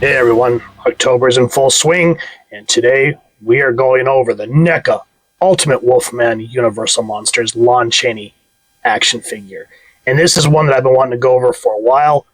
Hey everyone, October's in full swing, and today we are going over the Neca Ultimate Wolfman Universal Monsters Lon Chaney action figure. And this is one that I've been wanting to go over for a while,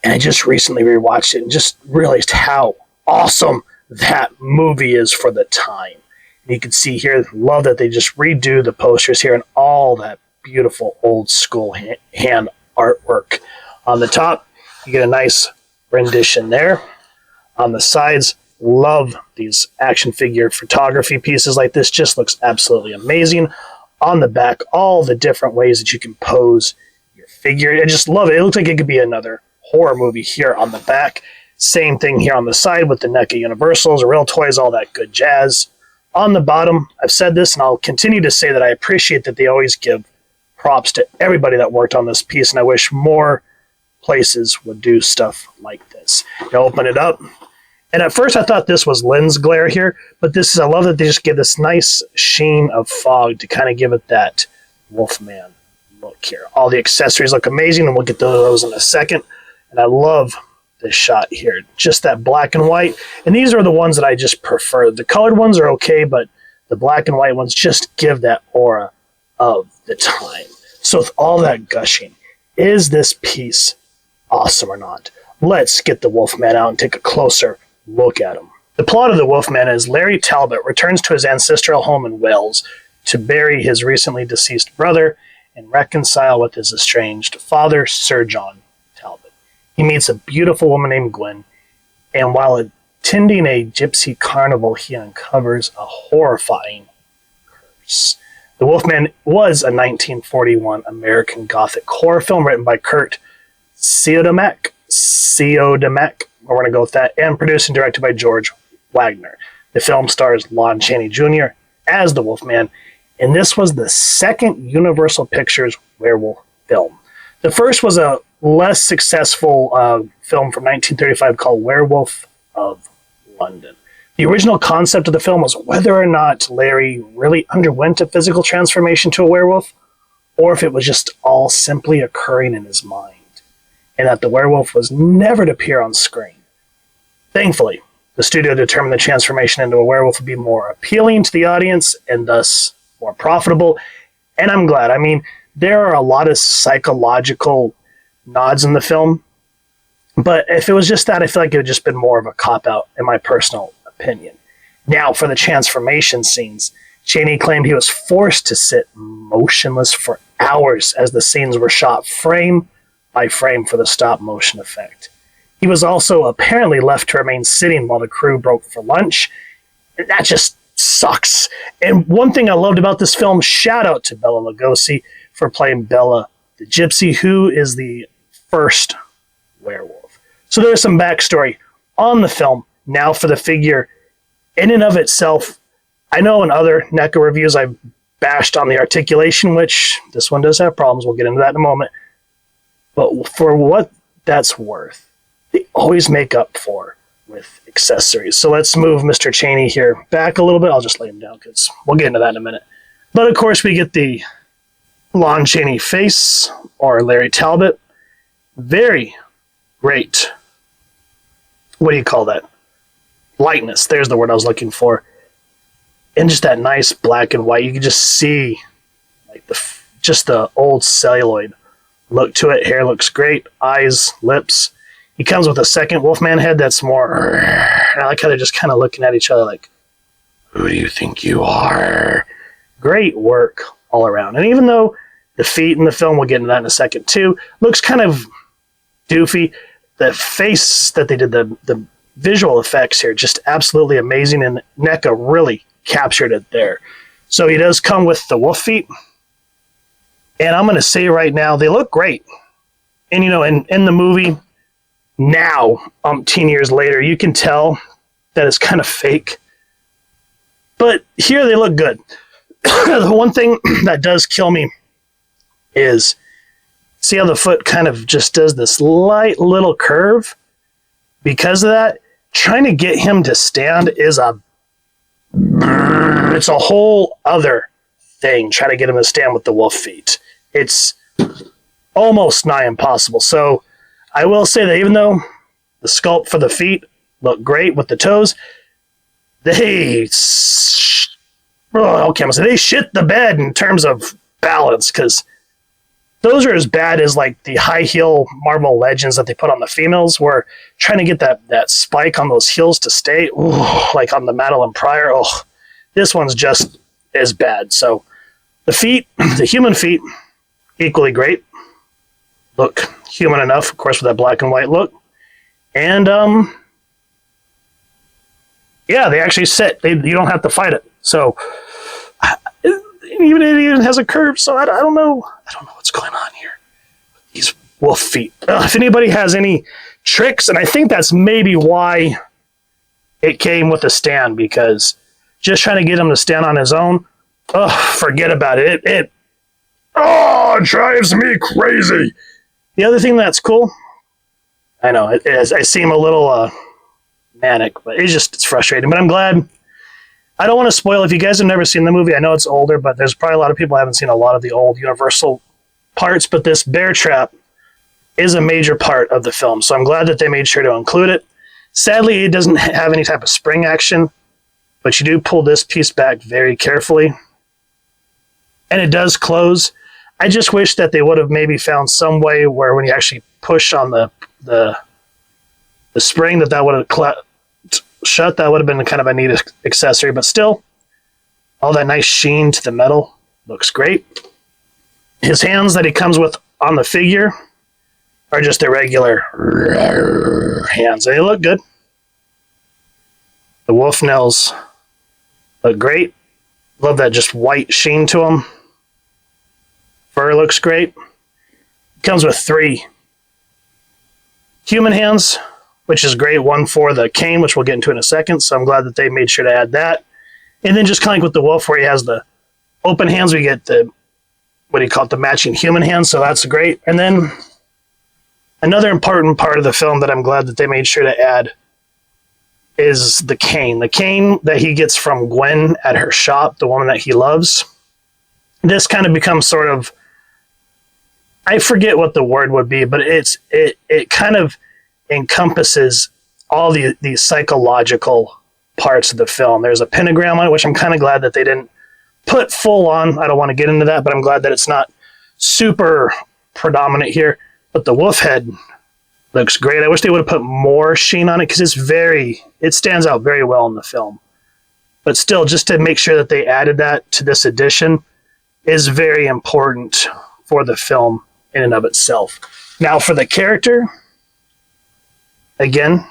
and I just recently rewatched it and just realized how awesome that movie is for the time. And you can see here, love that they just redo the posters here and all that beautiful old school hand artwork. On the top, you get a nice rendition there. On the sides, love these action figure photography pieces like this. Just looks absolutely amazing. On the back, all the different ways that you can pose your figure. I just love it. It looks like it could be another horror movie here on the back. Same thing here on the side with the NECA Universals, Real Toys, all that good jazz. On the bottom, I've said this and I'll continue to say that I appreciate that they always give props to everybody that worked on this piece, and I wish more places would do stuff like this. You open it up, and at first I thought this was lens glare here, but this is, I love that they just give this nice sheen of fog to kind of give it that Wolfman look here. All the accessories look amazing, and we'll get to those in a second. And I love this shot here, just that black and white. And these are the ones that I just prefer. The colored ones are okay, but the black and white ones just give that aura of the time. So with all that gushing, is this piece awesome or not? Let's get the Wolfman out and take a closer look at him. The plot of the Wolfman is Larry Talbot returns to his ancestral home in Wales to bury his recently deceased brother and reconcile with his estranged father, Sir John Talbot. He meets a beautiful woman named Gwen, and while attending a gypsy carnival, he uncovers a horrifying curse. The Wolfman was a 1941 American Gothic horror film written by Kurt Siodmak, we're going to go with that, and produced and directed by George Wagner. The film stars Lon Chaney Jr. as the Wolfman, and this was the second Universal Pictures werewolf film. The first was a less successful film from 1935 called Werewolf of London. The original concept of the film was whether or not Larry really underwent a physical transformation to a werewolf, or if it was just all simply occurring in his mind, and that the werewolf was never to appear on screen. Thankfully, the studio determined the transformation into a werewolf would be more appealing to the audience and thus more profitable, and I'm glad. I mean, there are a lot of psychological nods in the film, but if it was just that, I feel like it would just been more of a cop-out, in my personal opinion. Now, for the transformation scenes, Chaney claimed he was forced to sit motionless for hours as the scenes were shot frame by frame for the stop-motion effect. He was also apparently left to remain sitting while the crew broke for lunch. That just sucks. And one thing I loved about this film, shout out to Bela Lugosi for playing Bella the Gypsy, who is the first werewolf. So there's some backstory on the film. Now for the figure, in and of itself, I know in other NECA reviews I've bashed on the articulation, which this one does have problems. We'll get into that in a moment. But for what that's worth, they always make up for with accessories. So let's move Mr. Chaney here back a little bit. I'll just lay him down because we'll get into that in a minute. But of course, we get the Lon Chaney face, or Larry Talbot. Very great. What do you call that? Lightness. There's the word I was looking for. And just that nice black and white. You can just see like just the old celluloid look to it. Hair looks great. Eyes, lips. He comes with a second Wolfman head that's more... I like how they're just kind of looking at each other like, who do you think you are? Great work all around. And even though the feet in the film, we'll get into that in a second too, looks kind of doofy, the face that they did, the visual effects here, just absolutely amazing, and NECA really captured it there. So he does come with the wolf feet, and I'm going to say right now, they look great. And, you know, in the movie, now, 10 years later, you can tell that it's kind of fake. But here they look good. The one thing that does kill me is, see how the foot kind of just does this light little curve? Because of that, trying to get him to stand is it's a whole other thing, trying to get him to stand with the wolf feet. It's almost nigh impossible. So I will say that even though the sculpt for the feet look great with the toes. They, okay, they shit the bed in terms of balance, because those are as bad as like the high heel Marvel Legends that they put on the females, where trying to get that spike on those heels to stay, like on the Madeline Pryor. Oh, this one's just as bad. So the feet, the human feet, equally great. Look human enough, of course, with that black and white look. And yeah, they actually sit. You don't have to fight it. So even it even has a curve. So I don't know. I don't know what's going on here. These wolf feet. If anybody has any tricks, and I think that's maybe why it came with a stand, because just trying to get him to stand on his own, forget about it. It drives me crazy. The other thing that's cool, I know I seem a little manic, but it's frustrating. But I'm glad. I don't want to spoil if you guys have never seen the movie. I know it's older, but there's probably a lot of people who haven't seen a lot of the old Universal parts. But this bear trap is a major part of the film, so I'm glad that they made sure to include it. Sadly, it doesn't have any type of spring action, but you do pull this piece back very carefully, and it does close. I just wish that they would have maybe found some way where when you actually push on the spring, that would have shut. That would have been kind of a neat accessory, but still, all that nice sheen to the metal looks great. His hands that he comes with on the figure are just the regular hands. They look good. The wolf nails look great. Love that just white sheen to them. Fur looks great. Comes with 3 human hands, which is great. One for the cane, which we'll get into in a second. So I'm glad that they made sure to add that. And then just kind of like with the wolf, where he has the open hands, we get the, what do you call it, the matching human hands. So that's great. And then another important part of the film that I'm glad that they made sure to add is the cane. The cane that he gets from Gwen at her shop, the woman that he loves. This kind of becomes sort of, I forget what the word would be, but it kind of encompasses all these psychological parts of the film. There's a pentagram on it, which I'm kind of glad that they didn't put full on. I don't want to get into that, but I'm glad that it's not super predominant here. But the wolf head looks great. I wish they would have put more sheen on it, because it stands out very well in the film. But still, just to make sure that they added that to this edition is very important for the film in and of itself. Now for the character, again,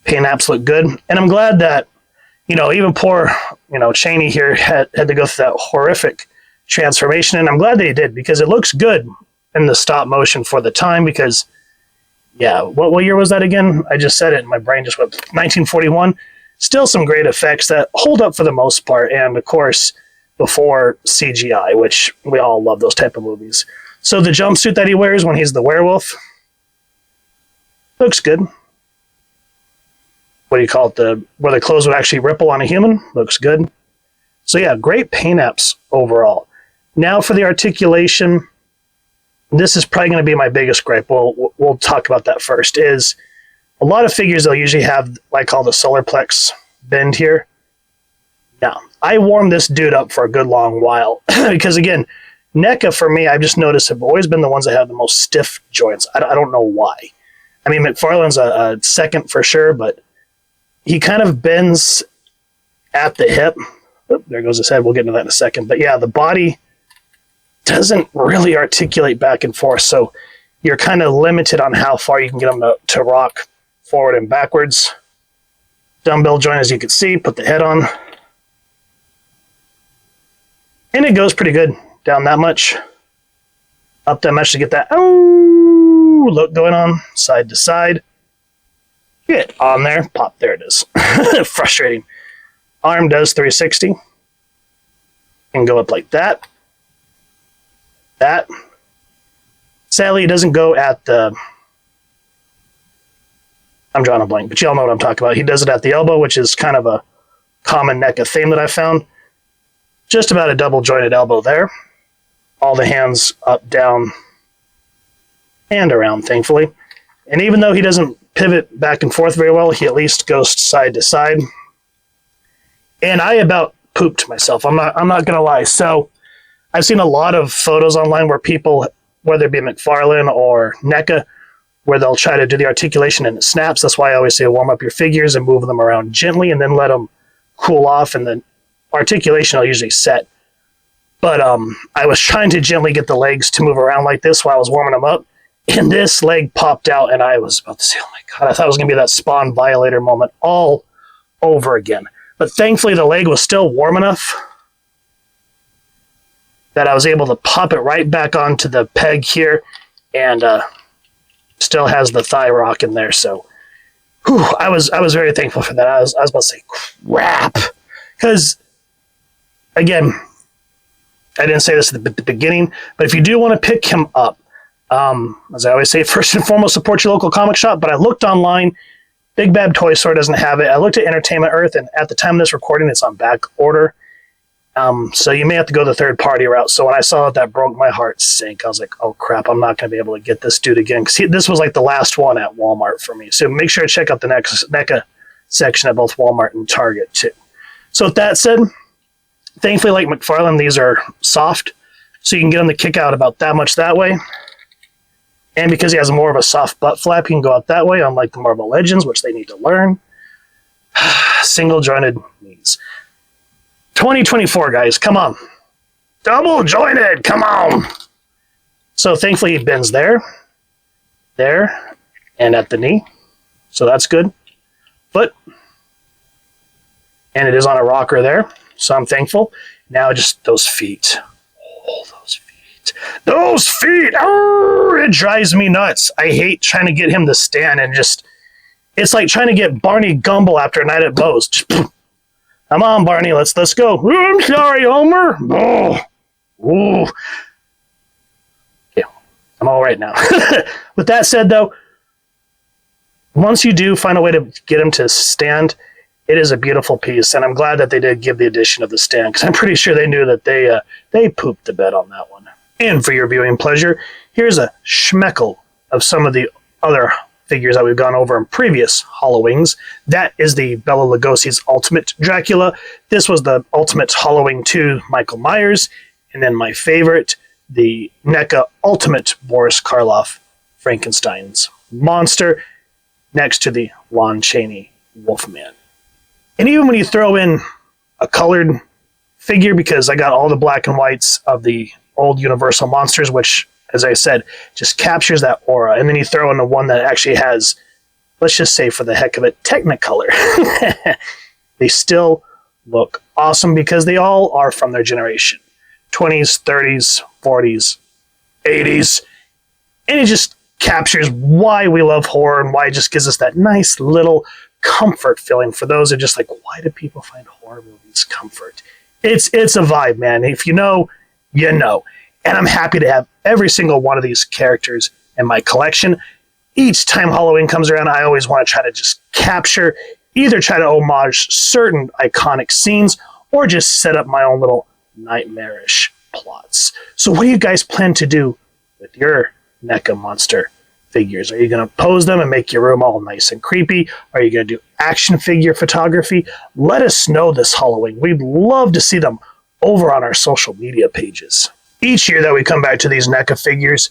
paint apps look good. And I'm glad that, even poor, Chaney here had to go through that horrific transformation. And I'm glad they did, because it looks good in the stop motion for the time. Because, yeah, what year was that again? I just said it and my brain just went 1941. Still some great effects that hold up for the most part. And, of course, before CGI, which we all love those type of movies. So the jumpsuit that he wears when he's the werewolf looks good. What do you call it? Where the clothes would actually ripple on a human looks good. So yeah, great paint apps overall. Now for the articulation, this is probably going to be my biggest gripe. We'll talk about that first. Is a lot of figures, they'll usually have what I call the solar plex bend here. Now, I warmed this dude up for a good long while because, again, NECA for me, I've just noticed, have always been the ones that have the most stiff joints. I don't know why. I mean, McFarlane's a second for sure, but he kind of bends at the hip. Oh, there goes his head. We'll get into that in a second. But yeah, the body doesn't really articulate back and forth, so you're kind of limited on how far you can get them to rock forward and backwards. Dumbbell joint, as you can see, put the head on. And it goes pretty good. Down that much, up that much to get that look going on, side to side. Get on there, pop, there it is. Frustrating. Arm does 360. And go up like that. That. Sadly, it doesn't go at the... I'm drawing a blank, but y'all know what I'm talking about. He does it at the elbow, which is kind of a common NECA theme that I found. Just about a double jointed elbow there. All the hands up, down, and around, thankfully. And even though he doesn't pivot back and forth very well. He at least goes side to side. And I about pooped myself. I'm not going to lie. So I've seen a lot of photos online where people, whether it be McFarlane or Neca, where they'll try to do the articulation and it snaps. That's why I always say warm up your figures and move them around gently and then let them cool off, and the articulation will usually set. But I was trying to gently get the legs to move around like this while I was warming them up, and this leg popped out, and I was about to say, oh my God, I thought it was going to be that Spawn Violator moment all over again. But thankfully the leg was still warm enough that I was able to pop it right back onto the peg here, and still has the thigh rock in there. So I was very thankful for that. I was about to say crap, because again, I didn't say this at the beginning, but if you do want to pick him up, as I always say, first and foremost, support your local comic shop. But I looked online, Big Bad Toy Store doesn't have it. I looked at Entertainment Earth, and at the time of this recording, it's on back order. So you may have to go the third party route. So when I saw that broke my heart sink. I was like, oh crap, I'm not going to be able to get this dude again. Because this was like the last one at Walmart for me. So make sure to check out the NECA section at both Walmart and Target too. So with that said, thankfully, like McFarlane, these are soft. So you can get them to kick out about that much that way. And because he has more of a soft butt flap, you can go out that way, unlike the Marvel Legends, which they need to learn. Single jointed knees. 2024, guys, come on. Double jointed, come on. So thankfully he bends there, and at the knee. So that's good. Foot. And it is on a rocker there, so I'm thankful. Now just those feet. Oh, those feet. Those feet! Oh, it drives me nuts. I hate trying to get him to stand and just... It's like trying to get Barney Gumble after a night at Bo's. Just... Come on, Barney, let's go. Ooh, I'm sorry, Homer. Oh, ooh. Yeah, I'm all right now. With that said, though, once you do find a way to get him to stand, it is a beautiful piece, and I'm glad that they did give the addition of the stand, because I'm pretty sure they knew that they pooped the bed on that one. And for your viewing pleasure, here's a schmeckle of some of the other figures that we've gone over in previous Hallowings. That is the Bela Lugosi's Ultimate Dracula. This was the Ultimate Halloween 2 Michael Myers. And then my favorite, the NECA Ultimate Boris Karloff Frankenstein's Monster, next to the Lon Chaney Wolfman. And even when you throw in a colored figure, because I got all the black and whites of the old Universal Monsters, which, as I said, just captures that aura. And then you throw in the one that actually has, let's just say for the heck of it, Technicolor. They still look awesome because they all are from their generation. 20s, 30s, 40s, 80s. And it just captures why we love horror and why it just gives us that nice little comfort feeling for those who are just like, why do people find horror movies comfort? It's a vibe, man. If you know, you know. And I'm happy to have every single one of these characters in my collection. Each time Halloween comes around, I always want to try to just capture, either try to homage certain iconic scenes, or just set up my own little nightmarish plots. So what do you guys plan to do with your NECA monster figures? Are you going to pose them and make your room all nice and creepy? Are you going to do action figure photography? Let us know this Halloween. We'd love to see them over on our social media pages. Each year that we come back to these NECA figures,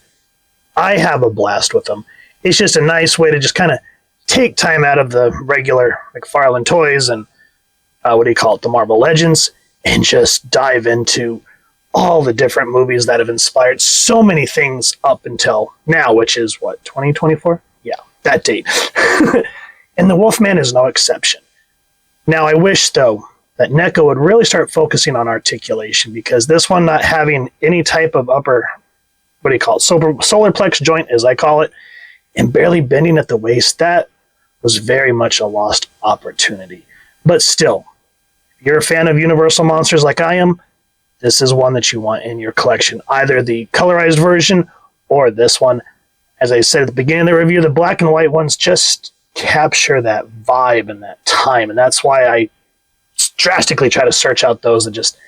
I have a blast with them. It's just a nice way to just kind of take time out of the regular McFarlane toys and the Marvel Legends, and just dive into all the different movies that have inspired so many things up until now, which is 2024? Yeah, that date. And the Wolfman is no exception. Now, I wish, though, that NECA would really start focusing on articulation, because this one not having any type of upper, solar plex joint, as I call it, and barely bending at the waist, that was very much a lost opportunity. But still, if you're a fan of Universal Monsters like I am, this is one that you want in your collection. Either the colorized version or this one. As I said at the beginning of the review, the black and white ones just capture that vibe and that time, and that's why I drastically try to search out those that just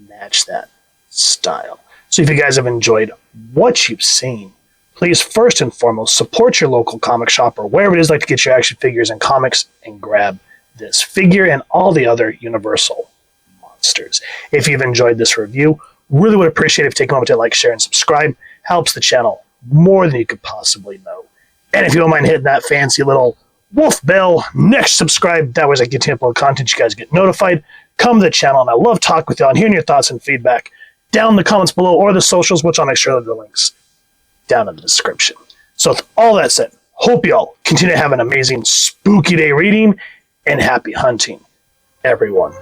match that style. So if you guys have enjoyed what you've seen, please first and foremost support your local comic shop or wherever it is like to get your action figures and comics and grab this figure and all the other Universal monsters. If you've enjoyed this review, really would appreciate it if you take a moment to like, share, and subscribe. Helps the channel more than you could possibly know. And if you don't mind hitting that fancy little wolf bell next subscribe, that way I get to upload content, you guys get notified. Come to the channel, and I love talking with y'all and hearing your thoughts and feedback down in the comments below or the socials, which I'll make sure the links down in the description. So with all that said, hope y'all continue to have an amazing spooky day reading, and happy hunting, everyone.